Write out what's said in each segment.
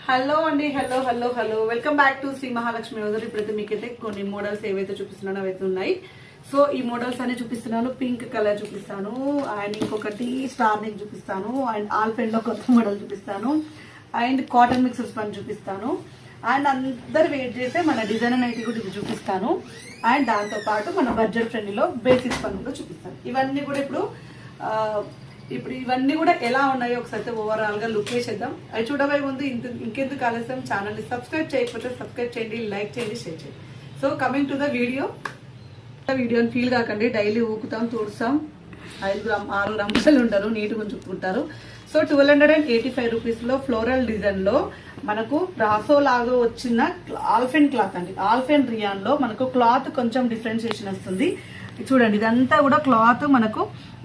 Hello అండి, hello hello hello welcome back to Shri Mahalakshmi హౌజర్. ఇప్పుడైతే మీకైతే కొన్ని మోడల్స్ ఏవైతే చూపిస్తున్నానో అవైతే ఉన్నాయి. సో ఈ మోడల్స్ అన్ని చూపిస్తున్నాను. పింక్ కలర్ చూపిస్తాను, అండ్ ఇంకొకటి స్టార్ నెక్ చూపిస్తాను, అండ్ ఆల్ఫెన్ లో కొత్త మోడల్ చూపిస్తాను, అండ్ కాటన్ మిక్సర్స్ పని చూపిస్తాను, అండ్ అందరు వెయిట్ చేస్తే మన డిజైనర్ నైటీ కూడా ఇది చూపిస్తాను, అండ్ దాంతో పాటు మన బడ్జెట్ ఫ్రెండ్లీలో బేసిక్స్ పని కూడా చూపిస్తాను. ఇవన్నీ కూడా ఇప్పుడు ఇవన్నీ కూడా ఎలా ఉన్నాయో ఒకసారి ఓవరాల్ గా లుక్ వేసేద్దాం. అవి చూడబోయే ముందు ఇంకెందుకు ఆలస్యం, ఛానల్ ని సబ్స్క్రైబ్ చేయకపోతే సబ్స్క్రైబ్ చేయండి, లైక్ చేయండి, షేర్ చేయండి. సో కమింగ్ టు ద వీడియోని ఫీల్ కాకండి. డైలీ ఊకుతాం, తుడుస్తాం. 6 అంశాలు ఉంటారు, నీట్గా ఉంచుకుంటారు. సో 1285 రూపీస్ లో ఫ్లోరల్ డిజైన్ లో మనకు బ్రాసో లాగా వచ్చిన ఆల్ఫెన్ క్లాత్ అండి. ఆల్ఫెన్ రియాన్ లో మనకు క్లాత్ కొంచెం డిఫరెన్షియేషన్ వస్తుంది. చూడండి, ఇదంతా కూడా క్లాత్ మనకు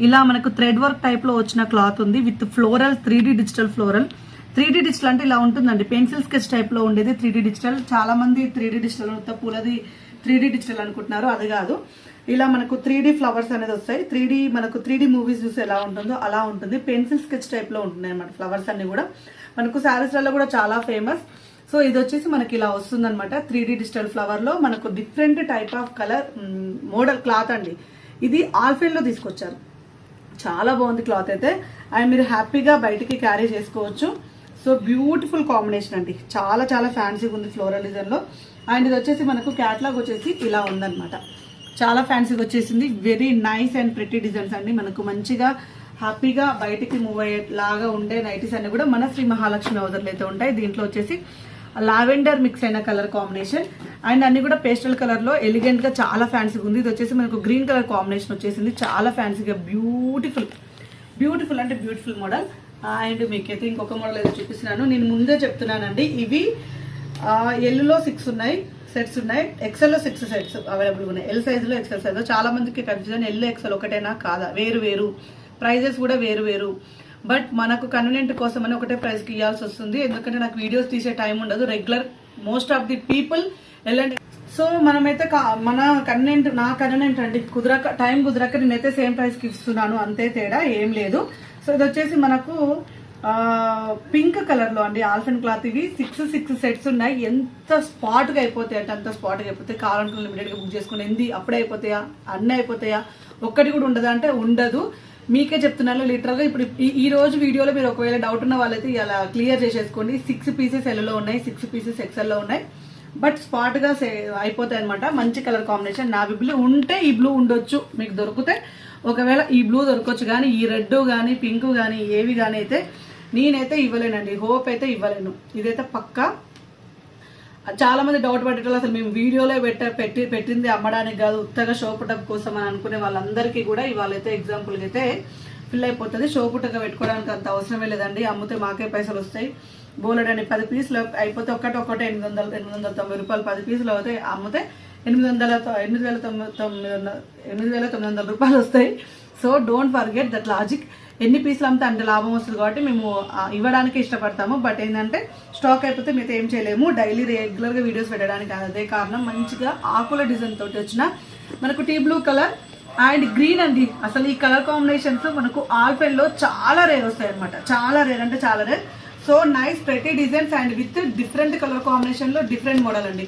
ఇలా మనకు థ్రెడ్ వర్క్ టైప్ లో వచ్చిన క్లాత్ ఉంది with floral 3D digital floral. 3D digital అంటే ఇలా ఉంటుందండి, పెన్సిల్ స్కెచ్ టైప్ లో ఉండేది 3D డిజిటల్. చాలా మంది 3D డిజిటల్ పూలది 3D డిజిటల్ అనుకుంటున్నారు, అది కాదు. ఇలా మనకు 3D ఫ్లవర్స్ అనేది వస్తాయి. 3D మూవీస్ చూసి ఎలా ఉంటుందో అలా ఉంటుంది. పెన్సిల్ స్కెచ్ టైప్ లో ఉంటుంది అనమాట ఫ్లవర్స్ అన్ని కూడా. మనకు శారీస్ లలో కూడా చాలా ఫేమస్. సో ఇది వచ్చేసి మనకి ఇలా వస్తుంది అనమాట. 3D డిజిటల్ ఫ్లవర్ లో మనకు different type of colour model cloth అండి. ఇది ఆల్ఫెన్ లో తీసుకొచ్చారు. చాలా బాగుంది క్లాత్ అయితే, అండ్ మీరు హ్యాపీగా బయటికి క్యారీ చేసుకోవచ్చు. సో బ్యూటిఫుల్ కాంబినేషన్ అండి, చాలా చాలా ఫ్యాన్సీగా ఉంది ఫ్లోరల్ డిజైన్ లో. అండ్ ఇది వచ్చేసి మనకు క్యాట్లాగ్ వచ్చేసి ఇలా ఉందన్నమాట. చాలా ఫ్యాన్సీగా వచ్చేసింది. Very nice and pretty designs అండి. మనకు మంచిగా హ్యాపీగా బయటికి మూవ్ అయ్యేలాగా ఉండే నైటీస్ అన్ని కూడా మన శ్రీ మహాలక్ష్మి హౌజర్లో అయితే ఉంటాయి. దీంట్లో వచ్చేసి లావెండర్ మిక్స్ అయిన కలర్ కాంబినేషన్, అండ్ అన్ని కూడా పేస్టల్ కలర్ లో ఎలిగెంట్ గా చాలా ఫ్యాన్సీగా ఉంది. ఇది వచ్చేసి మనకు గ్రీన్ కలర్ కాంబినేషన్ వచ్చేసింది. చాలా ఫ్యాన్సీగా బ్యూటిఫుల్ అంటే బ్యూటిఫుల్ మోడల్. అండ్ మీకైతే ఇంకొక మోడల్ అయితే చూపిస్తున్నాను. నేను ముందే చెప్తున్నానండి, ఇవి ఎల్లో 6 ఉన్నాయి సెట్స్ ఉన్నాయి, ఎక్సెల్ లో 6 సెట్స్ అవైలబుల్ ఉన్నాయి. ఎల్ సైజ్ లో, ఎక్సెల్ సైజ్ లో. చాలా మందికి కన్ఫ్యూజన్, ఎల్ ఎక్సెల్ ఒకటేనా కాదా, వేరు ప్రైజెస్ కూడా వేరు. బట్ మనకు కన్వీనియంట్ కోసం అని ఒకటే ప్రైస్ కి ఇవ్వాల్సి వస్తుంది, ఎందుకంటే నాకు వీడియోస్ తీసే టైం ఉండదు. Regular most of the people వెళ్ళండి. సో మనమైతే మన కన్వీనియంట్, నా కన్వీనియంట్ అండి, టైం కుదరక నేనైతే సేమ్ ప్రైస్ కి ఇస్తున్నాను, అంతే తేడా ఏం లేదు. సో ఇది వచ్చేసి మనకు పింక్ కలర్ లో అండి, ఆల్ఫెన్ క్లాత్. ఇవి 6 సెట్స్ ఉన్నాయి. ఎంత స్పాట్ గా అయిపోతాయి అంటే అంత స్పాట్ గా అయిపోతాయి. కావాలనుకున్న లిమిటెడ్ గా బుక్ చేసుకుని అప్పుడే అయిపోతాయా, అన్నీ అయిపోతాయా, ఒక్కటి కూడా ఉండదా అంటే ఉండదు. మీకే చెప్తున్నాను లిటరల్ గా. ఇప్పుడు ఈ రోజు వీడియోలో మీరు ఒకవేళ డౌట్ ఉన్న వాళ్ళైతే ఇలా క్లియర్ చేసేసుకోండి. 6 పీసెస్ ఎల్లో ఉన్నాయి, 6 పీసెస్ ఎక్సెల్ లో ఉన్నాయి. బట్ స్పాట్ గా అయిపోతాయి అనమాట. మంచి కలర్ కాంబినేషన్. నావీ బ్లూ ఉంటే ఈ బ్లూ ఉండొచ్చు మీకు దొరికితే, ఒకవేళ ఈ బ్లూ దొరకొచ్చు. కానీ ఈ రెడ్ గానీ పింక్ గానీ ఏవి గానీ అయితే నేనైతే ఇవ్వలేనండి, హోప్ అయితే ఇవ్వలేను. ఇదైతే పక్కా. చాలా మంది డౌట్ పడేటప్పుడు అసలు మేము వీడియోలో పెట్టింది అమ్మడానికి కాదు, ఉత్తగా షో పుటప్ కోసం అని అనుకునే వాళ్ళందరికీ కూడా ఇవాళైతే ఎగ్జాంపుల్ అయితే ఫిల్ అయిపోతుంది. షో పుట్టగా పెట్టుకోవడానికి అంత అవసరమే లేదండి. అమ్మితే మాకే పైసలు వస్తాయి. బోలెడని 10 పీసులు అయిపోతే ఒకటి 890 రూపాయలు. 10 పీసులు అయితే అమ్మితే 8,900 రూపాయలు వస్తాయి. So don't forget that logic. ఎన్ని పీసులు అమ్మితే అంత లాభం వస్తుంది కాబట్టి మేము ఇవ్వడానికి ఇష్టపడతాము. బట్ ఏంటంటే స్టాక్ అయిపోతే మేము ఏం చేయలేము. డైలీ రెగ్యులర్ గా వీడియోస్ పెట్టడానికి అదే కారణం. మంచిగా ఆకుల డిజైన్ తోటి వచ్చిన మనకు టీ బ్లూ కలర్ అండ్ గ్రీన్ అండి. అసలు ఈ కలర్ కాంబినేషన్స్ మనకు ఆల్ఫెన్ లో చాలా రేర్ వస్తాయి అనమాట. చాలా రేర్ అంటే చాలా rare. So nice pretty designs and with different colour combination లో డిఫరెంట్ మోడల్ అండి.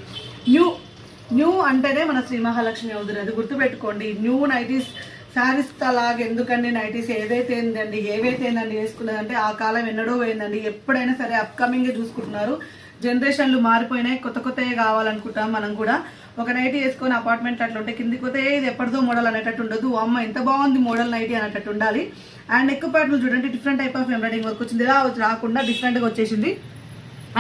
న్యూ అంటేనే మన శ్రీ మహాలక్ష్మి అవుతుంది, అది గుర్తుపెట్టుకోండి. న్యూ నైటీస్ శారీస్ అలాగే ఎందుకండి, నైటీస్ ఏవైతే ఏందండి వేసుకున్నదంటే ఆ కాలం ఎన్నడో పోయిందండి. ఎప్పుడైనా సరే అప్కమింగ్ చూసుకుంటున్నారు. జనరేషన్లు మారిపోయినాయి, కొత్తవే కావాలనుకుంటాం. మనం కూడా ఒక నైటీ వేసుకొని అపార్ట్మెంట్ అట్లా ఉంటే కిందికి పోతే ఇది ఎప్పటిదో మోడల్ అనేటట్టు ఉండదు. అమ్మ ఎంత బాగుంది మోడల్ నైటీ అనేటట్టు ఉండాలి. అండ్ ఎక్కువ ప్యాటర్లు చూడండి, different type of embroidering work వచ్చింది. ఇలా రాకుండా డిఫరెంట్ గా వచ్చేసింది.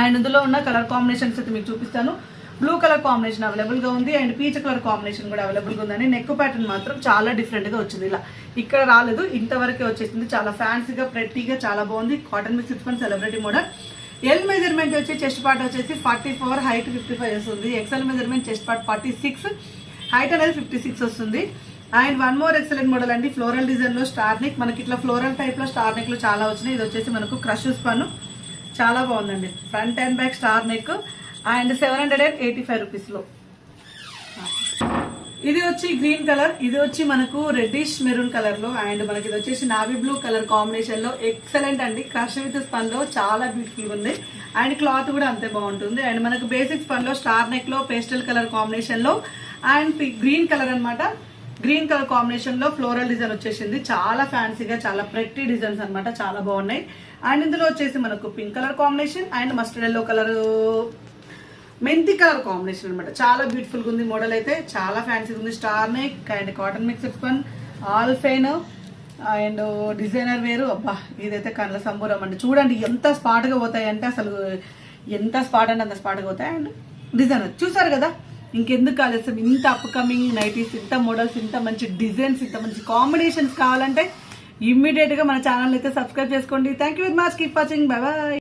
అండ్ ఇందులో ఉన్న కలర్ కాంబినేషన్స్ అయితే మీకు చూపిస్తాను. బ్లూ కలర్ కాంబినేషన్ అవైలబుల్ గా ఉంది, అండ్ పీచ్ కలర్ కాంబినేషన్ కూడా అవైలబుల్ గా ఉందండి. నెక్ ప్యాటర్న్ మాత్రం చాలా డిఫరెంట్ గా వచ్చింది. ఇలా ఇక్కడ రాలేదు, ఇంతవరకే వచ్చేసింది. చాలా ఫ్యాన్సీగా ప్రెట్టీగా చాలా బాగుంది. కాటన్ మిక్స్ ఇచ్చుకొని సెలబ్రిటీ మోడల్. ఎల్ మెజర్మెంట్ వచ్చి చెస్ట్ పార్ట్ వచ్చేసి 44, హైట్ 55 వస్తుంది. XL measurement chest part 46, height అనేది 56 వస్తుంది. And one more excellent model అండి, ఫ్లోరల్ డిజైన్ లో స్టార్ నెక్. మనకి ఇట్లా ఫ్లోరల్ టైప్ లో స్టార్ నెక్ లో చాలా వచ్చినాయి. ఇది వచ్చేసి మనకు క్రష్ స్పన్, చాలా బాగుందండి. Front and back star neck and 785 rupees లో. ఇది వచ్చి గ్రీన్ కలర్, ఇది వచ్చి మనకు రెడ్డిష్ మెరూన్ కలర్ లో, అండ్ మనకి ఇది వచ్చేసి నావీ బ్లూ కలర్ కాంబినేషన్ లో ఎక్సలెంట్ అండి. క్రష్ విత్ స్పన్ లో చాలా బ్యూటిఫుల్ గా ఉంది, అండ్ క్లాత్ కూడా అంతే బాగుంటుంది. అండ్ మనకు బేసిక్ స్పన్ లో స్టార్ నెక్ లో పేస్టల్ కలర్ కాంబినేషన్ లో అండ్ గ్రీన్ కలర్ అన్నమాట. గ్రీన్ కలర్ కాంబినేషన్ లో ఫ్లోరల్ డిజైన్ వచ్చేసింది, చాలా ఫ్యాన్సీగా చాలా ప్రెట్టి డిజైన్స్ అన్నమాట, చాలా బాగున్నాయి. అండ్ ఇందులో వచ్చేసి మనకు pink colour combination and mustard yellow colour మెంతి కలర్ కాంబినేషన్ అనమాట. చాలా బ్యూటిఫుల్ గా ఉంది మోడల్ అయితే, చాలా ఫ్యాన్సీ ఉంది. Star neck and cotton mixed spun, all fine and designer వేరు. అబ్బా ఇదైతే కళ్ళ సంబూరం అండి. చూడండి ఎంత స్పాట్ గా పోతాయి అంటే, అసలు ఎంత స్పాట్ అంటే అంత స్పాట్ గా పోతాయి. అండ్ డిజైనర్ చూసారు కదా, ఇంకెందుకు ఆలస్యం. ఇంత అప్కమింగ్ నైటీస్, ఇంత మోడల్స్, ఇంత మంచి డిజైన్స్, ఇంత మంచి కాంబినేషన్స్ కావాలంటే ఇమ్మీడియట్ గా మన ఛానల్ అయితే సబ్స్క్రైబ్ చేసుకోండి. Thank you very much, keep watching, by by.